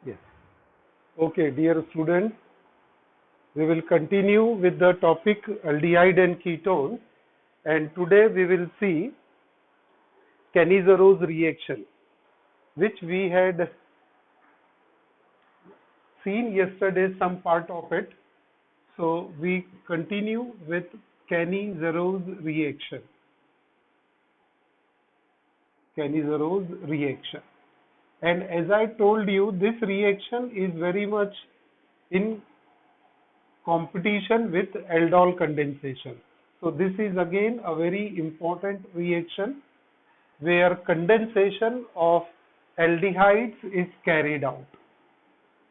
Yes. Okay, dear students, we will continue with the topic aldehyde and ketone, and today we will see Cannizzaro reaction, which we had seen yesterday some part of it. So we continue with Cannizzaro reaction. Cannizzaro reaction. And as I told you, this reaction is very much in competition with aldol condensation. So this is again a very important reaction where condensation of aldehydes is carried out.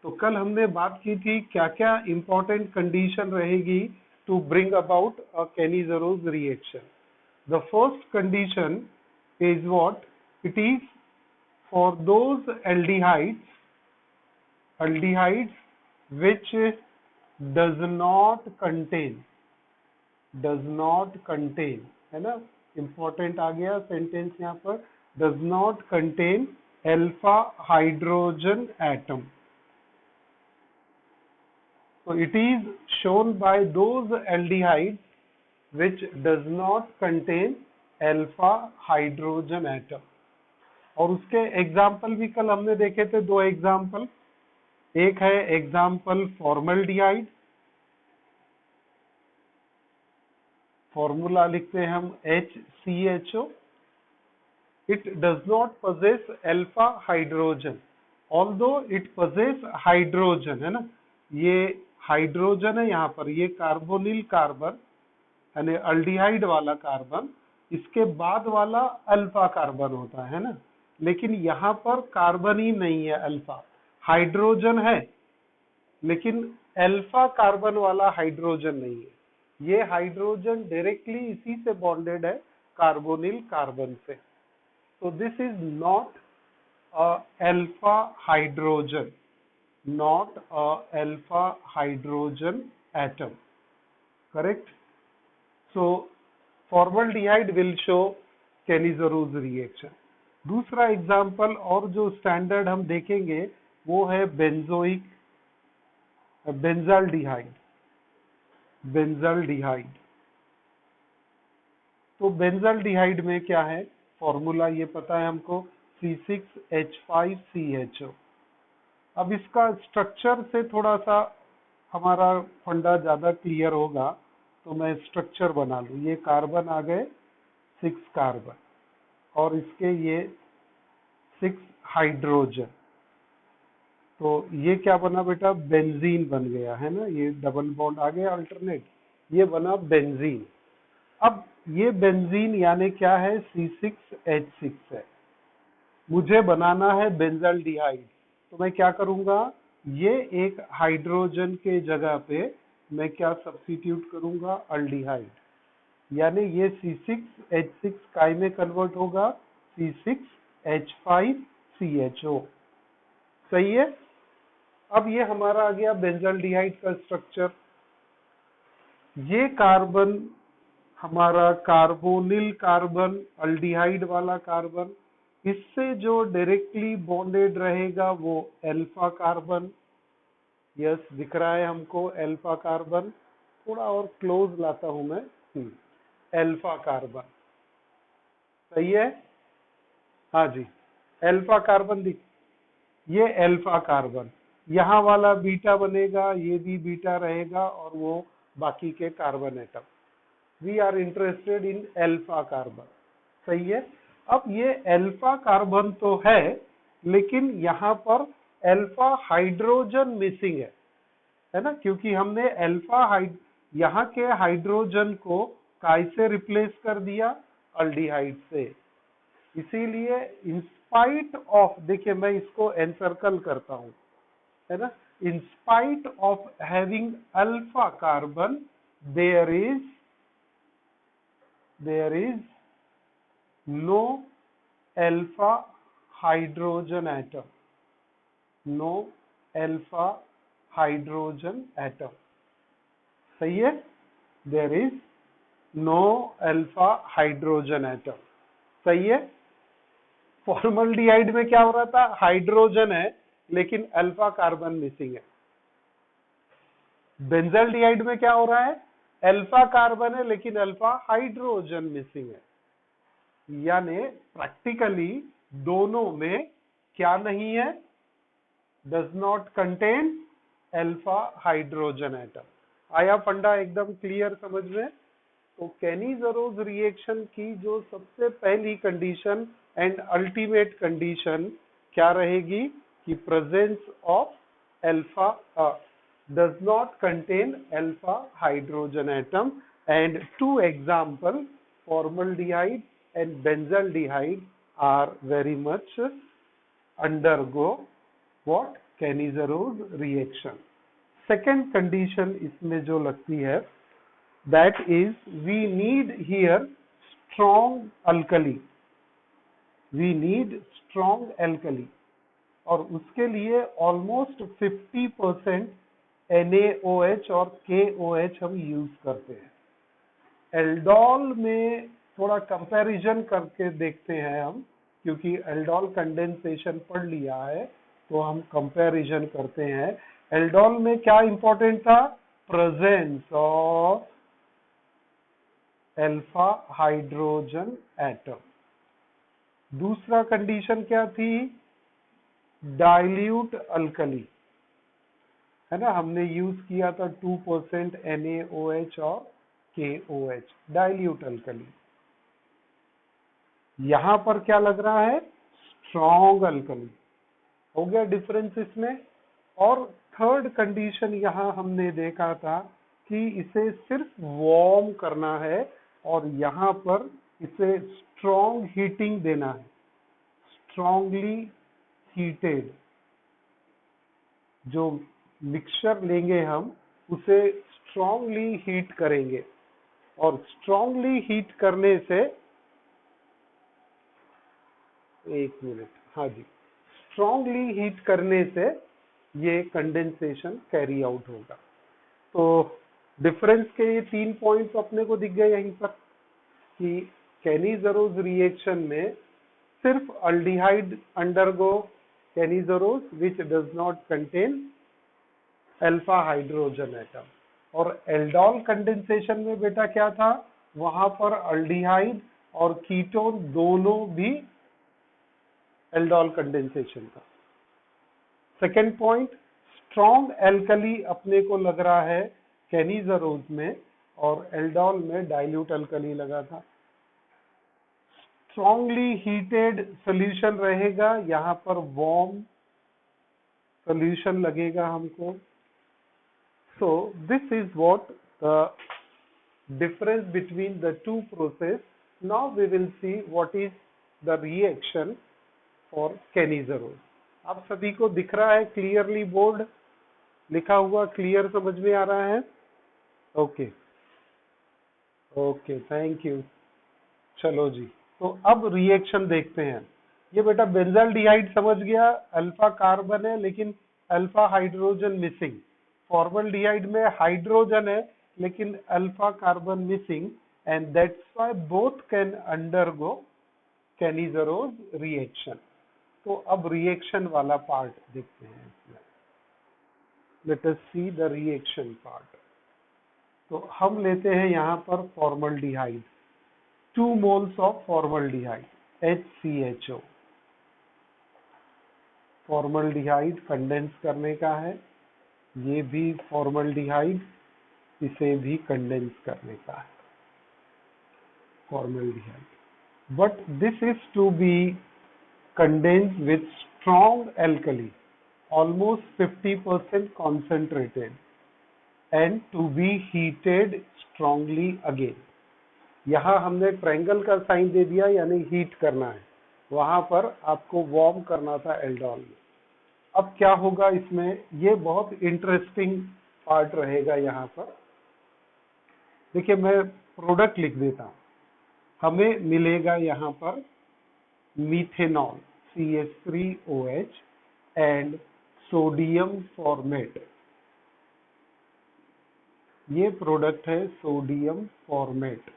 तो कल हमने बात की थी क्या क्या important condition रहेगी to bring about a Cannizzaro reaction. The first condition is what? It is for those aldehydes which does not contain, है ना, important आ गया sentence यहाँ पर, does not contain alpha hydrogen atom. So it is shown by those aldehydes which does not contain alpha hydrogen atom. और उसके example भी कल हमने देखे थे, दो एग्जाम्पल. एक है एग्जाम्पल फॉर्मल्डिहाइड, फॉर्मूला लिखते हैं हम HCHO. It does not possess alpha hydrogen, although it possess hydrogen, है ना, ये हाइड्रोजन है यहाँ पर, ये कार्बोनिल कार्बन यानी अल्डिहाइड वाला कार्बन, इसके बाद वाला अल्फा कार्बन होता है ना, लेकिन यहाँ पर कार्बन ही नहीं है, अल्फा हाइड्रोजन है लेकिन अल्फा कार्बन वाला हाइड्रोजन नहीं है. ये हाइड्रोजन डायरेक्टली इसी से बॉन्डेड है कार्बोनिल कार्बन से. तो this is not alpha hydrogen, not a alpha hydrogen atom, correct? So formaldehyde will show Cannizzaro reaction. दूसरा एग्जाम्पल और जो स्टैंडर्ड हम देखेंगे वो है बेंजाल्डिहाइड. तो बेंजाल्डिहाइड में क्या है फॉर्मूला, ये पता है हमको, C6H5CHO. अब इसका स्ट्रक्चर से थोड़ा सा हमारा फंडा ज्यादा क्लियर होगा, तो मैं स्ट्रक्चर बना लूं. ये कार्बन आ गए 6 कार्बन और इसके ये 6 हाइड्रोजन, तो ये क्या बना बेटा, बेंजीन बन गया, है ना, ये डबल बॉन्ड आ गया अल्टरनेट, ये बना बेंजीन. अब ये बेंजीन यानी क्या है, C6H6 है. मुझे बनाना है बेंजाल्डिहाइड, तो मैं क्या करूंगा, ये एक हाइड्रोजन के जगह पे मैं क्या सब्स्टिट्यूट करूंगा, अल्डिहाइड, यानी ये C6H6 काय में कन्वर्ट होगा C6H5CHO. सही है. अब ये हमारा आ गया बेंजाल्डिहाइड का स्ट्रक्चर. ये कार्बन हमारा कार्बोनिल कार्बन, अल्डिहाइड वाला कार्बन, इससे जो डायरेक्टली बॉन्डेड रहेगा वो अल्फा कार्बन. यस, दिख रहा है हमको अल्फा कार्बन, थोड़ा और क्लोज लाता हूं मैं, अल्फा कार्बन. सही है, हाँ जी, अल्फा कार्बन दिख, ये अल्फा कार्बन, यहाँ वाला बीटा बनेगा, ये भी बीटा रहेगा और वो बाकी के carbon atom. We are interested in alpha carbon. सही है. अब ये अल्फा कार्बन तो है लेकिन यहाँ पर अल्फा हाइड्रोजन मिसिंग है ना, क्योंकि हमने यहाँ के हाइड्रोजन को काय से रिप्लेस कर दिया, अल्डिहाइड से. इसीलिए इन स्पाइट ऑफ, देखिए मैं इसको एनसर्कल करता हूं, है ना, in spite of having alpha carbon there is no alpha hydrogen atom, no alpha hydrogen atom. सही है, there is no alpha hydrogen atom. सही है. फॉर्मल्डिहाइड में क्या हो रहा था, हाइड्रोजन है लेकिन अल्फा कार्बन मिसिंग है। बेंजल्डिहाइड में क्या हो रहा है, अल्फा कार्बन है लेकिन अल्फा हाइड्रोजन मिसिंग है। यानी प्रैक्टिकली दोनों में क्या नहीं है, does not contain alpha hydrogen atom. आया फंडा एकदम क्लियर समझ में। तो केनी-ज़ारोस रिएक्शन की जो सबसे पहली कंडीशन एंड अल्टीमेट कंडीशन क्या रहेगी कि presence of alpha does not contain alpha hydrogen atom, and two example, formaldehyde and benzaldehyde, are very much undergo what, केनी-ज़ारोस reaction। second condition इसमें जो लगती है, that is we need here strong alkali, we need strong alkali, और उसके लिए almost 50% NaOH और KOH हम use करते हैं। एल्डोल में थोड़ा कंपैरिजन करके देखते हैं हम, क्योंकि एल्डोल कंडेंसेशन पढ़ लिया है तो हम कंपैरिजन करते हैं। एल्डोल में क्या इंपॉर्टेंट था, presence of alpha hydrogen atom. दूसरा कंडीशन क्या थी, डाइल्यूट अल्कली, है ना, हमने यूज किया था 2% NaOH और KOH, डाइल्यूट अल्कली। यहां पर क्या लग रहा है, स्ट्रॉन्ग अल्कली। हो गया डिफरेंस इसमें। और थर्ड कंडीशन यहां हमने देखा था कि इसे सिर्फ वार्म करना है और यहां पर इसे स्ट्रॉन्ग हीटिंग देना है, स्ट्रॉन्गली हीटेड। जो मिक्सचर लेंगे हम उसे स्ट्रॉन्गली हीट करेंगे, और स्ट्रॉन्गली हीट करने से, एक मिनट, हाँ जी, स्ट्रॉन्गली हीट करने से ये कंडेंसेशन कैरी आउट होगा। तो डिफरेंस के ये 3 पॉइंट्स अपने को दिख गए यहीं पर कि केनी-ज़ारोस रिएक्शन में सिर्फ aldehyde undergo Cannizzaro which does not contain alpha hydrogen atom, और एल्डोल कंडेंसेशन में बेटा क्या था, वहां पर अल्डिहाइड और कीटोन दोनों भी एल्डोल कंडेंसेशन था। सेकेंड पॉइंट, स्ट्रॉन्ग एल्कली अपने को लग रहा है केनी-ज़ारोस में, और एल्डोल में डाइल्यूट अल्कली लगा था। स्ट्रॉन्गली हीटेड सोल्यूशन रहेगा, यहां पर वार्म सोल्यूशन लगेगा हमको। So this is what the difference between the two process. Now we will see what is the reaction for केनी-ज़ारोस। आप सभी को दिख रहा है क्लियरली, बोर्ड लिखा हुआ क्लियर समझ में आ रहा है? Okay okay, thank you. चलो जी, तो अब रिएक्शन देखते हैं। ये बेटा बेंजल्डिहाइड समझ गया, अल्फा कार्बन है लेकिन अल्फा हाइड्रोजन मिसिंग। फॉर्मल्डिहाइड में हाइड्रोजन है लेकिन alpha carbon missing, and that's why both can undergo Cannizzaro reaction. तो अब रिएक्शन वाला पार्ट देखते हैं इसमें। Let us see the reaction part. तो हम लेते हैं यहाँ पर formaldehyde, 2 moles of formaldehyde, HCHO। Formaldehyde condense करने का है, ये भी फॉर्मल्डिहाइड, इसे भी कंडेंस करने का है formaldehyde. But this is to be condense with strong alkali, almost 50% concentrated, and to be heated strongly again। यहाँ हमने ट्रायंगल का साइन दे दिया, यानी हीट करना है, वहां पर आपको वार्म करना था एल्डोल में। अब क्या होगा इसमें, ये बहुत इंटरेस्टिंग पार्ट रहेगा। यहाँ पर देखिए, मैं प्रोडक्ट लिख देता हूं। हमें मिलेगा यहाँ पर methanol CH3OH and sodium format. ये प्रोडक्ट है sodium format,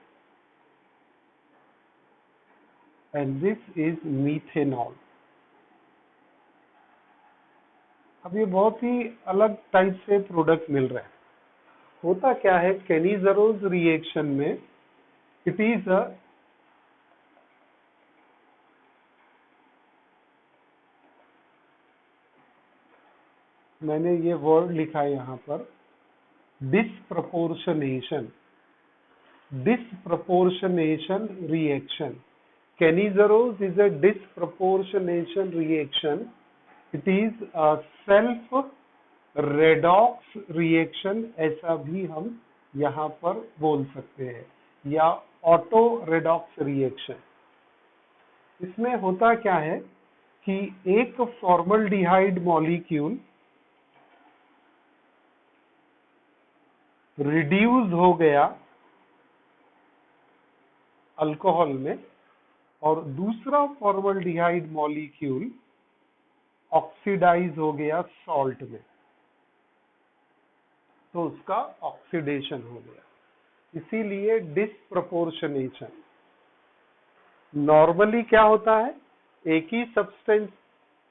and this is methanol। अब ये बहुत ही अलग टाइप से प्रोडक्ट मिल रहा है। होता क्या है, केनिज़रोस रिएक्शन में इट इज अ मैंने ये वर्ड लिखा है यहाँ पर, disproportionation, disproportionation reaction. Kenizerose is a disproportionation reaction. It is a self redox reaction, ऐसा भी हम यहाँ पर बोल सकते हैं, या ऑटो रेडॉक्स रिएक्शन। इसमें होता क्या है कि एक फॉर्मल्डिहाइड मॉलिक्यूल रिड्यूस हो गया अल्कोहल में और दूसरा फॉर्मल्डिहाइड मॉलिक्यूल ऑक्सीडाइज हो गया सॉल्ट में, तो उसका ऑक्सीडेशन हो गया, इसीलिए डिसप्रपोर्शनेशन। नॉर्मली क्या होता है, एक ही सब्सटेंस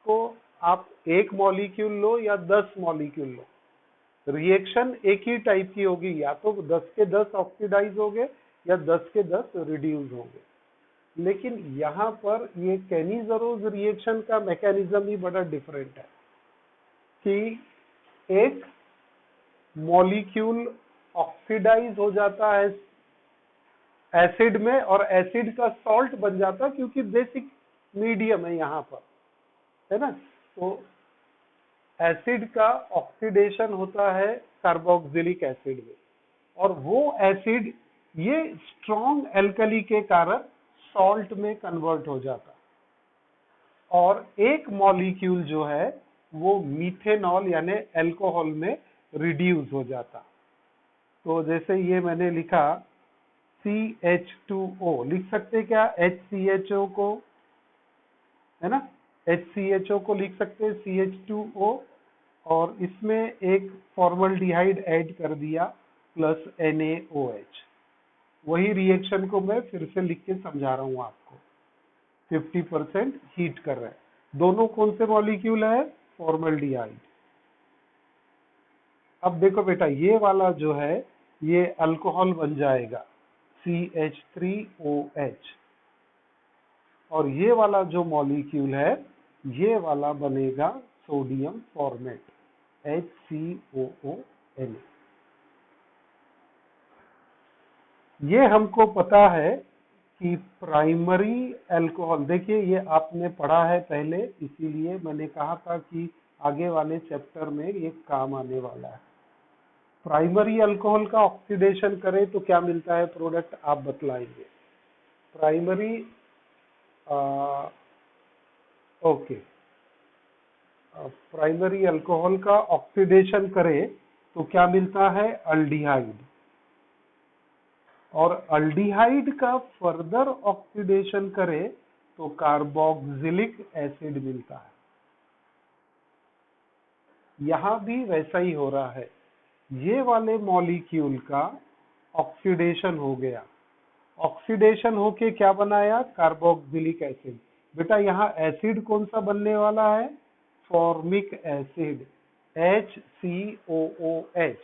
को आप एक मॉलिक्यूल लो या 10 मॉलिक्यूल लो, रिएक्शन एक ही टाइप की होगी, या तो 10 के 10 ऑक्सीडाइज होंगे या 10 के 10 रिड्यूस होंगे। लेकिन यहाँ पर ये केनिज़रोस रिएक्शन का मैकेनिज्म ही बड़ा डिफरेंट है कि एक मॉलिक्यूल ऑक्सीडाइज हो जाता है एसिड में और एसिड का सॉल्ट बन जाता है, क्योंकि बेसिक मीडियम है यहाँ पर, है ना। तो एसिड का ऑक्सीडेशन होता है कार्बोक्सिलिक एसिड में, और वो एसिड ये स्ट्रॉन्ग एल्कली के कारण सॉल्ट में कन्वर्ट हो जाता, और एक मॉलिक्यूल जो है वो मीथेनॉल यानी अल्कोहल में रिड्यूस हो जाता। तो जैसे ये मैंने लिखा CH2O, लिख सकते क्या HCHO को, है ना, HCHO को लिख सकते हैं CH2O, और इसमें एक फॉर्मल्डिहाइड ऐड कर दिया प्लस NaOH। वही रिएक्शन को मैं फिर से लिख के समझा रहा हूं आपको। 50% हीट कर रहा है, दोनों कौन से मॉलिक्यूल है, फॉर्मल्डिहाइड। अब देखो बेटा, ये वाला जो है ये अल्कोहल बन जाएगा CH3OH, और ये वाला जो मॉलिक्यूल है ये वाला बनेगा सोडियम फॉर्मेट HCOONA। ये हमको पता है कि प्राइमरी अल्कोहल, देखिए ये आपने पढ़ा है पहले, इसीलिए मैंने कहा था कि आगे वाले चैप्टर में ये काम आने वाला है। प्राइमरी अल्कोहल का ऑक्सीडेशन करें तो क्या मिलता है प्रोडक्ट, आप बतलाएंगे। प्राइमरी ओके, प्राइमरी अल्कोहल का ऑक्सीडेशन करे तो क्या मिलता है, अल्डिहाइड, और अल्डिहाइड का फर्दर ऑक्सीडेशन करे तो कार्बोक्सिलिक एसिड मिलता है। यहां भी वैसा ही हो रहा है, ये वाले मॉलिक्यूल का ऑक्सीडेशन हो गया, ऑक्सीडेशन होके क्या बनाया, कार्बोक्सिलिक एसिड। बेटा यहाँ एसिड कौन सा बनने वाला है, फॉर्मिक एसिड HCOOH,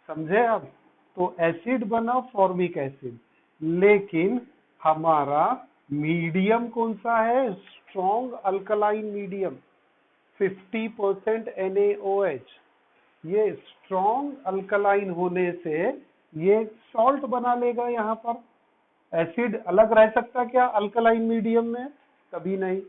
समझे आप। तो एसिड बना फॉर्मिक एसिड, लेकिन हमारा मीडियम कौन सा है, स्ट्रॉन्ग अल्कलाइन मीडियम 50% NaOH। ये स्ट्रॉन्ग अल्कलाइन होने से ये सॉल्ट बना लेगा। यहाँ पर एसिड अलग रह सकता क्या अल्कलाइन मीडियम में, कभी नहीं।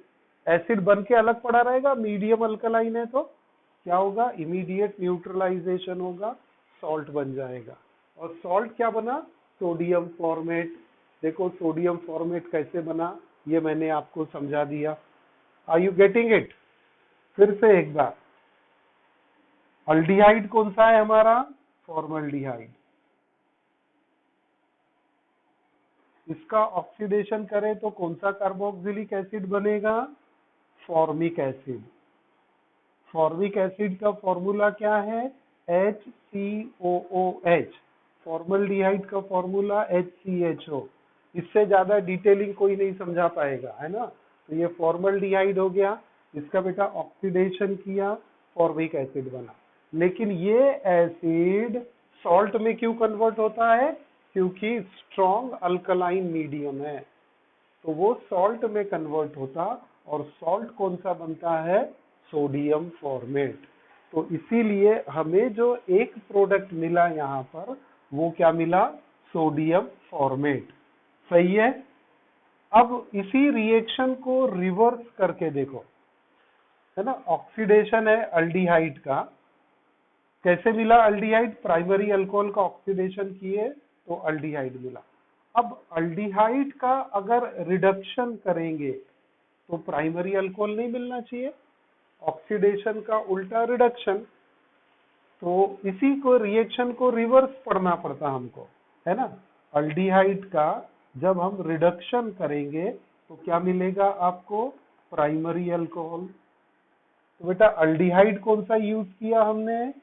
एसिड बन के अलग पड़ा रहेगा, मीडियम अल्कलाइन है तो क्या होगा, इमीडिएट न्यूट्रलाइजेशन होगा, सॉल्ट बन जाएगा। और सॉल्ट क्या बना, सोडियम फॉर्मेट। देखो सोडियम फॉर्मेट कैसे बना, ये मैंने आपको समझा दिया। आर यू गेटिंग इट, फिर से एक बार। अल्डिहाइड कौन सा है हमारा, फॉर्मल्डिहाइड, इसका ऑक्सीडेशन करें तो कौन सा कार्बोक्सिलिक एसिड बनेगा, फॉर्मिक एसिड। फॉर्मिक एसिड का फॉर्मूला क्या है, HCOOH। फॉर्मल्डिहाइड का फॉर्मूला HCHO। इससे ज्यादा डिटेलिंग कोई नहीं समझा पाएगा, है ना। तो ये फॉर्मल्डिहाइड हो गया, इसका बेटा ऑक्सीडेशन किया फॉर्मिक एसिड बना। लेकिन ये एसिड सॉल्ट में क्यों कन्वर्ट होता है? क्योंकि स्ट्रॉन्ग अल्कलाइन मीडियम है, तो वो सॉल्ट में कन्वर्ट होता, और सॉल्ट कौन सा बनता है? Sodium format. तो इसीलिए हमें जो एक प्रोडक्ट मिला यहाँ पर, वो क्या मिला? Sodium format. सही है। अब इसी रिएक्शन को रिवर्स करके देखो, है ना, ऑक्सीडेशन है अल्डिहाइड का। कैसे मिला अल्डिहाइड? प्राइमरी अल्कोहल का ऑक्सीडेशन किए तो अल्डिहाइड मिला। अब अल्डिहाइड का अगर रिडक्शन करेंगे तो प्राइमरी अल्कोहल नहीं मिलना चाहिए, ऑक्सीडेशन का उल्टा रिडक्शन। तो इसी को रिएक्शन को रिवर्स पढ़ना पड़ता हमको, है ना। अल्डिहाइड का जब हम रिडक्शन करेंगे तो क्या मिलेगा आपको? Primary alcohol. तो बेटा अल्डिहाइड कौन सा यूज किया हमने?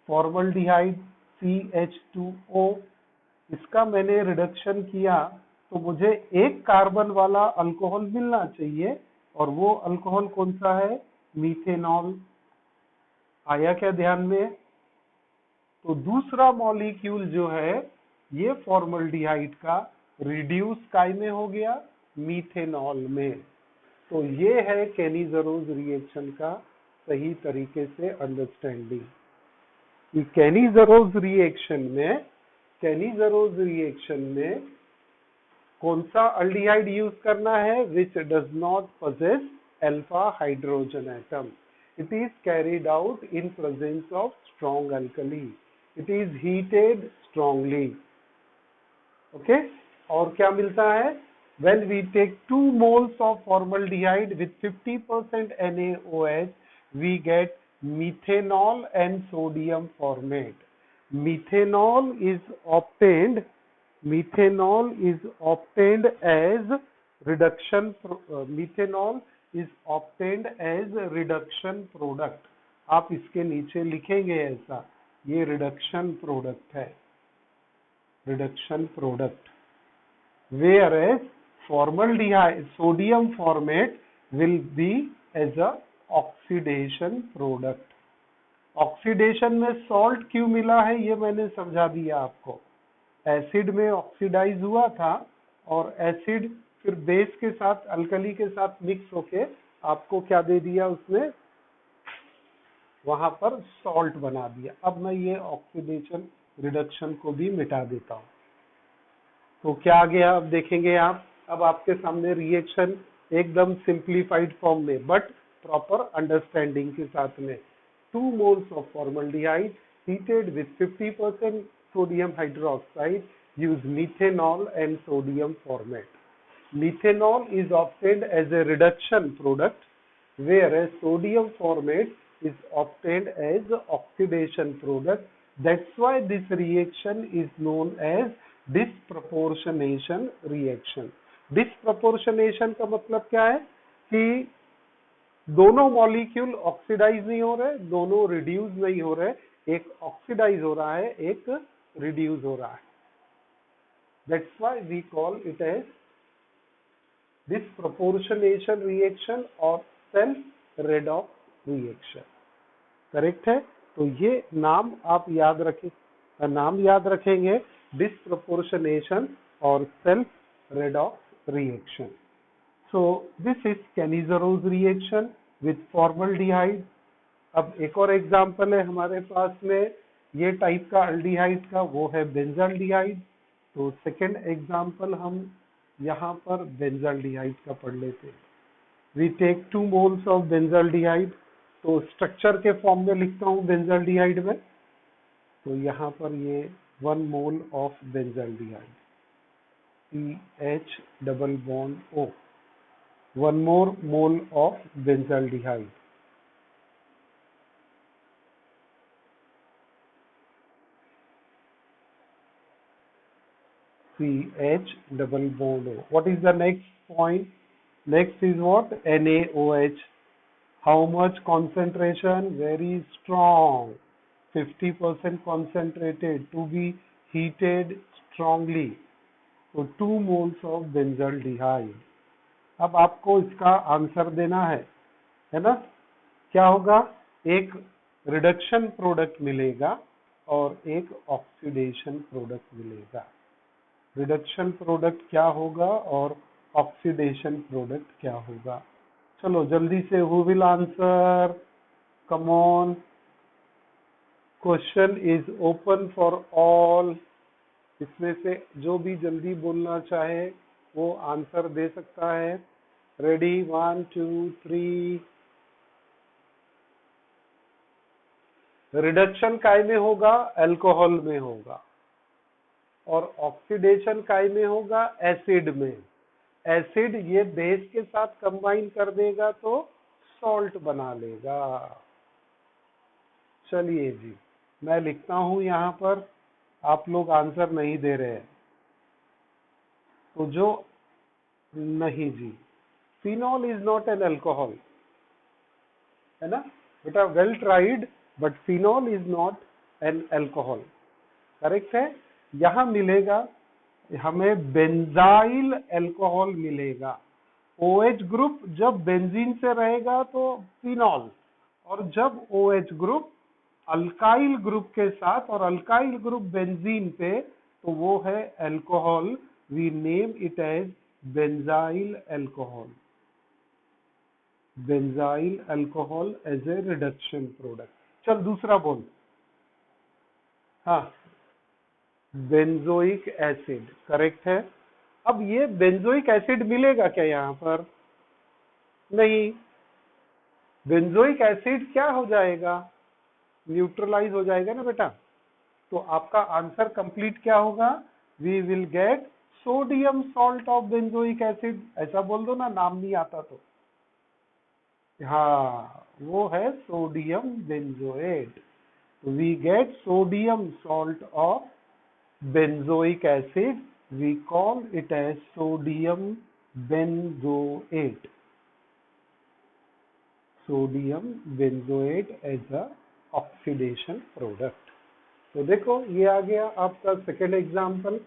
Formaldehyde CH2O। इसका मैंने रिडक्शन किया तो मुझे एक कार्बन वाला अल्कोहल मिलना चाहिए, और वो अल्कोहल कौन सा है? मीथेनॉल। आया क्या ध्यान में? तो दूसरा मॉलिक्यूल जो है ये फॉर्मल्डिहाइड का रिड्यूस काय में हो गया? मीथेनॉल में। तो ये है केनी-ज़रोज़ रिएक्शन का सही तरीके से अंडरस्टैंडिंग। कि केनी-ज़रोज़ रिएक्शन में कौन सा अल्डिहाइड यूज करना है? विच does not possess alpha hydrogen atom. It is carried out in presence of strong alkali. It is heated strongly. Okay. और क्या मिलता है? When we take 2 moles of formaldehyde with 50% NaOH, we get methanol and sodium formate. Methanol is obtained as reduction. Methanol is obtained as reduction product. आप इसके नीचे लिखेंगे ऐसा, ये रिडक्शन प्रोडक्ट है, reduction product. Whereas formaldehyde, sodium formate will be as a oxidation product. Oxidation में salt क्यों मिला है ये मैंने समझा दिया आपको। एसिड में ऑक्सीडाइज हुआ था, और एसिड फिर बेस के साथ, अल्कली के साथ मिक्स होके आपको क्या दे दिया उसने? वहां पर सॉल्ट बना दिया। अब मैं ये ऑक्सीडेशन रिडक्शन को भी मिटा देता हूं। तो क्या आ गया अब देखेंगे आप। अब आपके सामने रिएक्शन एकदम सिंप्लीफाइड फॉर्म में, बट प्रॉपर अंडरस्टैंडिंग के साथ में। 2 moles of formaldehyde heated with 50% sodium hydroxide use methanol and sodium formate. Methanol is obtained as a reduction product, whereas sodium formate is obtained as oxidation product. That's why this reaction is known as disproportionation reaction. Disproportionation का मतलब क्या है? कि दोनों molecule oxidise नहीं हो रहे, दोनों रिड्यूस नहीं हो रहे, एक ऑक्सीडाइज हो रहा है, एक रिड्यूस हो रहा है। That's why we call it as disproportionation reaction और सेल्फ रेडॉक्स रिएक्शन। करेक्ट है। तो ये नाम आप याद रखेंगे, disproportionation or self-redox reaction. So this is Kenny-ज़रोज़ reaction with formaldehyde. अब एक और एग्जांपल है हमारे पास में ये टाइप का अल्डिहाइड का, वो है बेंजाल्डिहाइड। तो सेकंड एग्जांपल हम यहाँ पर बेंजाल्डिहाइड का पढ़ लेते हैं। We take 2 moles of benzaldehyde. तो स्ट्रक्चर के फॉर्म में लिखता हूँ बेंजाल्डिहाइड में। तो यहाँ पर ये 1 mole of benzaldehyde, CH double bond O. 1 more mole of benzaldehyde, CH double bond O. What is the next point? Next is what? NaOH. How much concentration? Very strong. 50% concentrated, to be heated strongly. तो 2 moles of benzaldehyde. अब आपको इसका answer देना है ना। क्या होगा? एक रिडक्शन प्रोडक्ट मिलेगा और एक ऑक्सीडेशन प्रोडक्ट मिलेगा। रिडक्शन प्रोडक्ट क्या होगा और ऑक्सीडेशन प्रोडक्ट क्या होगा? चलो जल्दी से, who will answer? Come on, question is open for all. इसमें से जो भी जल्दी बोलना चाहे वो आंसर दे सकता है। रेडी, 1 2 3। रिडक्शन काय में होगा? अल्कोहल में होगा। और ऑक्सीडेशन काय में होगा? एसिड में। एसिड ये बेस के साथ कंबाइन कर देगा तो सॉल्ट बना लेगा। चलिए जी, मैं लिखता हूं यहां पर, आप लोग आंसर नहीं दे रहे हैं तो जो नहीं जी, phenol is not an alcohol, है ना बेटा? Well tried, but phenol is not an alcohol. Correct है। यहां मिलेगा हमें बेंजाइल अल्कोहल मिलेगा। OH ग्रुप जब बेंजीन से रहेगा तो फिनॉल, और जब OH ग्रुप अल्काइल ग्रुप के साथ, और अल्काइल ग्रुप बेंजीन पे, तो वो है alcohol. We name it as benzyl alcohol. Benzyl alcohol as a reduction product. चल दूसरा बोल। हाँ, बेंजोइक एसिड, करेक्ट है। अब ये बेंजोइक एसिड मिलेगा क्या यहाँ पर? नहीं। बेंजोइक एसिड क्या हो जाएगा? न्यूट्रलाइज हो जाएगा ना बेटा। तो आपका आंसर कंप्लीट क्या होगा? We will get sodium salt of benzoic acid. ऐसा बोल दो ना, नाम नहीं आता तो। हाँ, वो है sodium benzoate. We get sodium salt of benzoic acid. We call it as sodium benzoate. Sodium benzoate as a oxidation product. तो देखो ये आ गया आपका second example.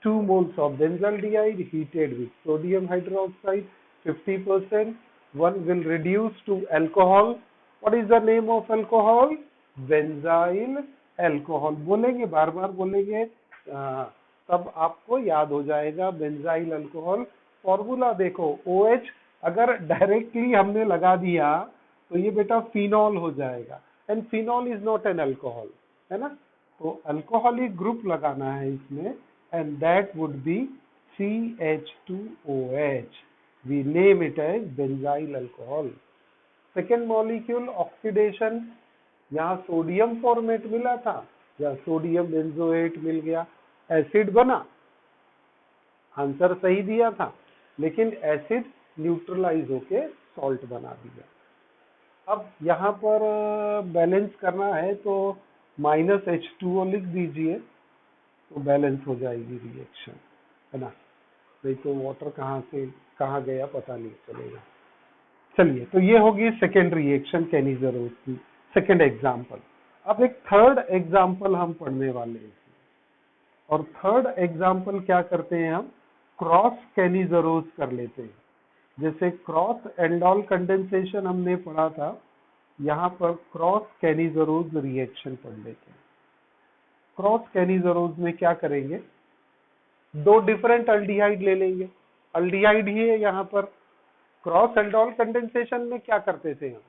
2 moles of benzaldehyde heated with sodium hydroxide 50%. One will reduce to alcohol. What is the name of alcohol? Benzyl alcohol. बोलेंगे, बार बार बोलेंगे, तब आपको याद हो जाएगा बेंजाइल अल्कोहल। फॉर्मूला देखो, OH अगर डायरेक्टली हमने लगा दिया तो ये बेटा फिनॉल हो जाएगा, and phenol is not an alcohol, है ना? तो अल्कोहलिक ग्रुप लगाना है इसमें, and that would be CH2OH. We name it as benzyl alcohol. Second molecule oxidation, यहाँ सोडियम फॉर्मेट मिला था या सोडियम बेंजोएट मिल गया, एसिड बना। आंसर सही दिया था, लेकिन एसिड न्यूट्रलाइज होके सॉल्ट बना दिया। अब यहाँ पर बैलेंस करना है तो -H2O लिख दीजिए, तो बैलेंस हो जाएगी रिएक्शन, है ना? नहीं तो वाटर कहाँ से कहाँ गया पता नहीं चलेगा। चलिए, तो ये होगी सेकेंड रिएक्शन कैनिजरोस की, सेकेंड एग्जाम्पल। अब एक थर्ड एग्जाम्पल हम पढ़ने वाले हैं, और थर्ड एग्जाम्पल क्या करते हैं हम? क्रॉस कैनिजरोस कर लेते हैं। जैसे क्रॉस एंडोल कंडेंसेशन हमने पढ़ा था, यहाँ पर क्रॉस कैनिजरोस रिएक्शन पढ़ लेते हैं। क्रॉस कैनिजरोस में क्या करेंगे? 2 डिफरेंट अल्डिहाइड ले लेंगे। अल्डिहाइड ही है यहाँ पर। क्रॉस एंडोल कंडेंसेशन में क्या करते थे हम?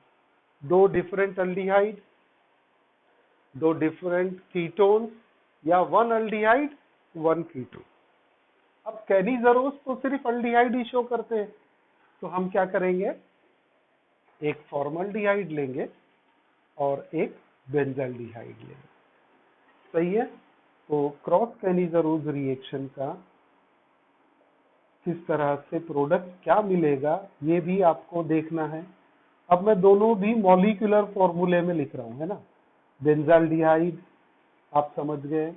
2 डिफरेंट अल्डिहाइड, 2 डिफरेंट कीटोन्स, या 1 अल्डिहाइड 1 कीटोन। अब कैनिजरोस तो सिर्फ अल्डिहाइड ही शो करते हैं, तो हम क्या करेंगे? एक फॉर्मल्डिहाइड लेंगे और एक बेंजल्डिहाइड लेंगे। सही है। तो क्रॉस कैनिजरोस रिएक्शन का किस तरह से प्रोडक्ट क्या मिलेगा ये भी आपको देखना है। अब मैं दोनों भी मॉलिक्यूलर फॉर्मूले में लिख रहा हूं, है ना? बेंजल्डिहाइड आप समझ गए।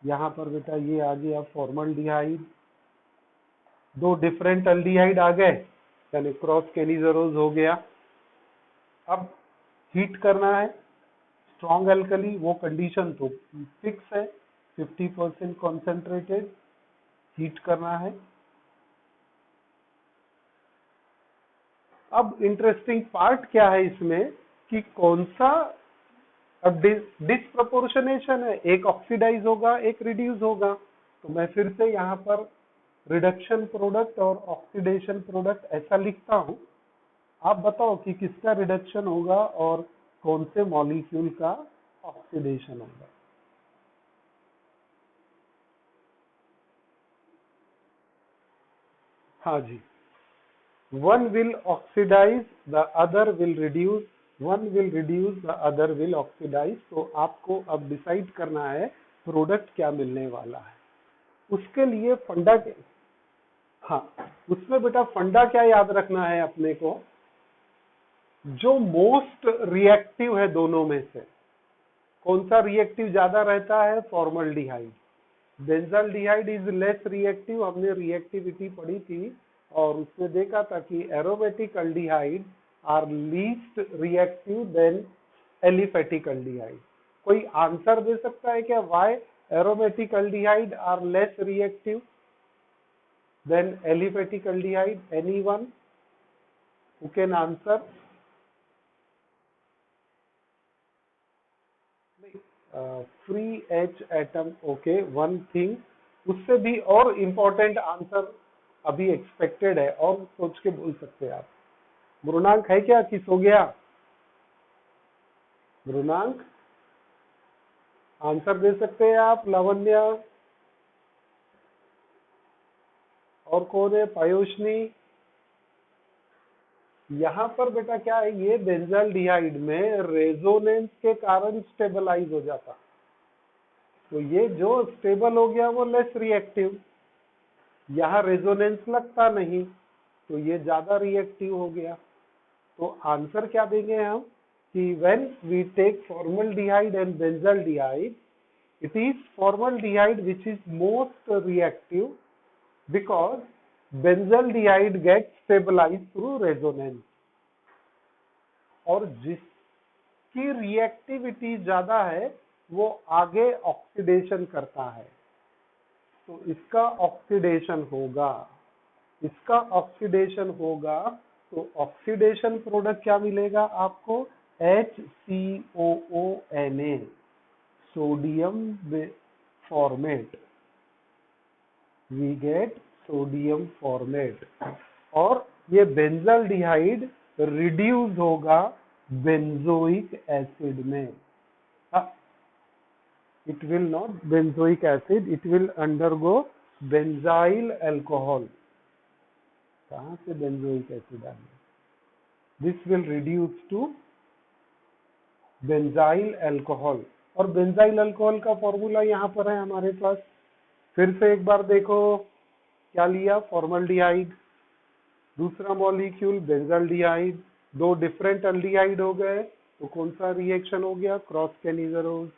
यहाँ पर बेटा ये आ गया फॉर्मल्डिहाइड। 2 डिफरेंट अल्डिहाइड आ गए, यानी क्रॉस कैनिजरोस हो गया। अब हीट करना है। स्ट्रॉन्ग अल्कली, वो कंडीशन तो फिक्स है, 50% कॉन्सेंट्रेटेड। हीट करना है। अब इंटरेस्टिंग पार्ट क्या है इसमें कि कौन सा, अब डिस्प्रपोर्शनेशन है, एक ऑक्सीडाइज होगा एक रिड्यूस होगा, तो मैं फिर से यहाँ पर रिडक्शन प्रोडक्ट और ऑक्सीडेशन प्रोडक्ट ऐसा लिखता हूं। आप बताओ कि किसका रिडक्शन होगा और कौन से मॉलिक्यूल का ऑक्सीडेशन होगा। हाँ जी, one will oxidize, the other will reduce, one will reduce, the other will oxidize। तो आपको अब डिसाइड करना है प्रोडक्ट क्या मिलने वाला है। उसके लिए फंडा, हाँ उसमें बेटा फंडा क्या याद रखना है अपने को, जो मोस्ट रिएक्टिव है दोनों में से, कौन सा रिएक्टिव ज्यादा रहता है, formaldehyde. Benzaldehyde is less reactive, हमने रिएक्टिविटी पढ़ी थी और उसमें देखा था कि aromatic aldehyde are least reactive than aliphatic aldehyde. कोई आंसर दे सकता है क्या, why aromatic aldehyde are less reactive than aliphatic aldehyde? Anyone who can answer? Free H atom, okay, one thing, उससे भी और इंपॉर्टेंट आंसर अभी एक्सपेक्टेड है, और सोच के बोल सकते हैं आप। मृणांक है क्या कि सो गया? मृणांक आंसर दे सकते हैं आप? लावण्य और कौन है? पायोशनी। यहाँ पर बेटा क्या है, ये बेंजाल्डिहाइड में रेजोनेंस के कारण स्टेबलाइज हो जाता, तो ये जो स्टेबल हो गया वो लेस रिएक्टिव, यहाँ रेजोनेंस लगता नहीं तो ये ज्यादा रिएक्टिव हो गया। तो आंसर क्या देंगे हम कि when we take formaldehyde and benzaldehyde, it is formaldehyde which is most reactive because benzaldehyde gets stabilized through resonance, और जिसकी रिएक्टिविटी ज्यादा है वो आगे ऑक्सीडेशन करता है, तो इसका ऑक्सीडेशन होगा, इसका ऑक्सीडेशन होगा, तो ऑक्सीडेशन प्रोडक्ट क्या मिलेगा आपको? HCOONA, sodium formate, we get sodium formate, और ये बेंजाल्डिहाइड रिड्यूस होगा बेंजोइक एसिड में। It will not benzoic acid, it will undergo benzyl alcohol. कहां से बेंजोइक एसिड आ गया? This will reduce to benzyl alcohol, और बेंजाइल अल्कोहल का फॉर्मूला यहाँ पर है हमारे पास। फिर से एक बार देखो, क्या लिया? फॉर्मल्डिहाइड, दूसरा मॉलिक्यूल बेंजाल्डिहाइड, दो डिफरेंट अल्डिहाइड हो गए, तो कौन सा रिएक्शन हो गया? क्रॉस कैनिजरोज।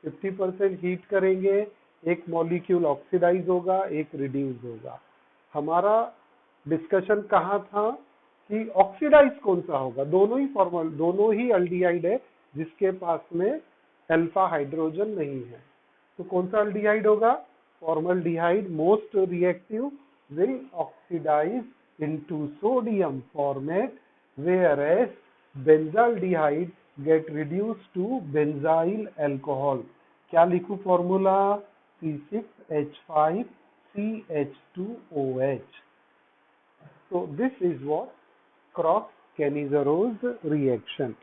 50% हीट करेंगे, एक मॉलिक्यूल ऑक्सीडाइज होगा, एक रिड्यूस होगा। हमारा डिस्कशन कहाँ था कि ऑक्सीडाइज कौन सा होगा? दोनों ही फॉर्मल, दोनों ही अल्डिहाइड है जिसके पास में अल्फा हाइड्रोजन नहीं है, तो कौन सा अल्डिहाइड होगा? Formaldehyde most reactive, will oxidize into sodium format, whereas benzaldehyde get reduced to benzyl alcohol। क्या लिखूं formula? C6H5CH2OH। so this is what cross Cannizzarose reaction।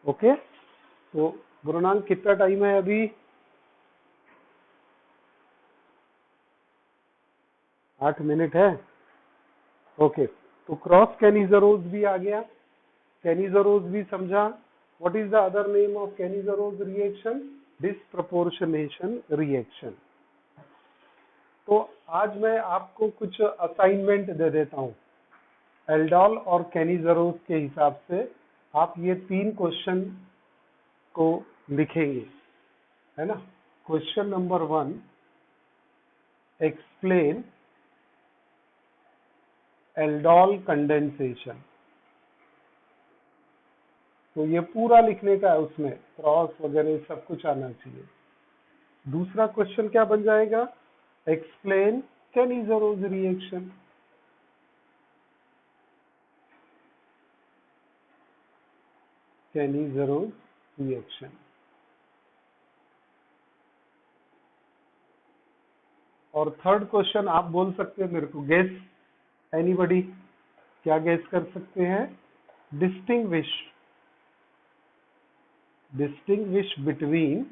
Okay, तो गुरुनानक कितना टाइम है अभी? 8 मिनट है। ओके, तो क्रॉस कैनिजरोज भी आ गया, कैनिजरोज भी समझा। What is the other name of Cannizzaro reaction? Disproportionation reaction. तो आज मैं आपको कुछ असाइनमेंट दे देता हूं एल्डोल और कैनिजरोज के हिसाब से। आप ये 3 क्वेश्चन को लिखेंगे, है ना। Question number 1, explain aldol condensation. तो ये पूरा लिखने का है, उसमें क्रॉस वगैरह सब कुछ आना चाहिए। दूसरा क्वेश्चन क्या बन जाएगा? Explain Cannizzaro reaction. Kenny-Zarose reaction. और थर्ड क्वेश्चन आप बोल सकते हैं मेरे को, गेस एनीबडी, क्या गेस कर सकते हैं? Distinguish between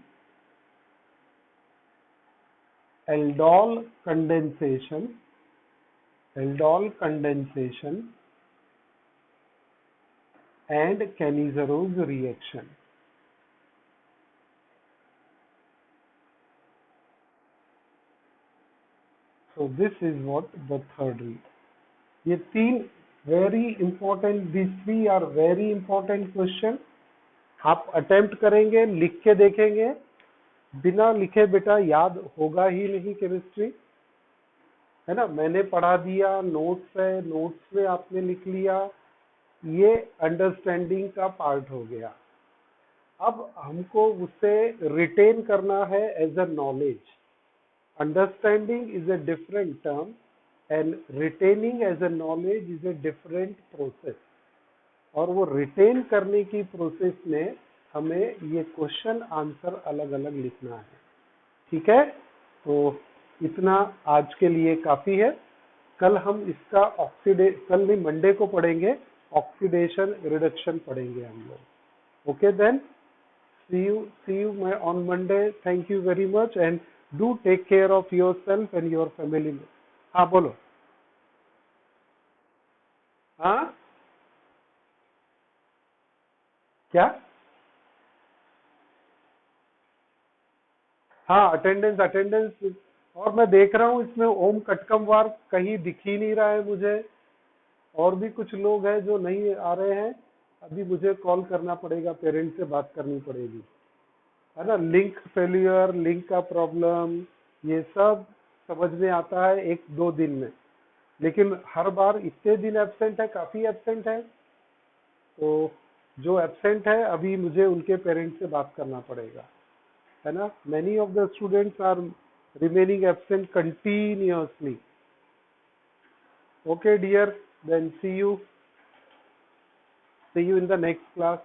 aldol condensation and Kenny-Zarose reaction. So this is what the third is. ये तीन very important, these three are very important question. आप अटेम्प्ट करेंगे, लिख के देखेंगे, बिना लिखे बेटा याद होगा ही नहीं केमिस्ट्री, है ना। मैंने पढ़ा दिया, नोट्स है, नोट्स में आपने लिख लिया, ये अंडरस्टैंडिंग का पार्ट हो गया। अब हमको उसे रिटेन करना है as a knowledge. Understanding is a different term and retaining as a knowledge is a different process. और वो रिटेन करने की प्रोसेस में हमें ये क्वेश्चन आंसर अलग अलग लिखना है, ठीक है। तो इतना आज के लिए काफी है। कल हम इसका कल नहीं, मंडे को पढ़ेंगे, ऑक्सीडेशन रिडक्शन पढ़ेंगे हम लोग। Okay then, see you on Monday. Thank you very much and do take care of yourself and your family. हाँ बोलो। हाँ क्या? हाँ अटेंडेंस और मैं देख रहा हूँ इसमें ओम कटकमवार कहीं दिख ही नहीं रहा है मुझे, और भी कुछ लोग हैं जो नहीं आ रहे हैं। अभी मुझे कॉल करना पड़ेगा, पेरेंट्स से बात करनी पड़ेगी, है ना। लिंक फेलियर, लिंक का प्रॉब्लम, ये सब समझ में आता है एक दो दिन में, लेकिन हर बार इतने दिन एब्सेंट है, काफी एब्सेंट है। तो जो एब्सेंट है अभी मुझे उनके पेरेंट्स से बात करना पड़ेगा, है ना। Many of the students are remaining absent continuously. Okay dear, then see you in the next class.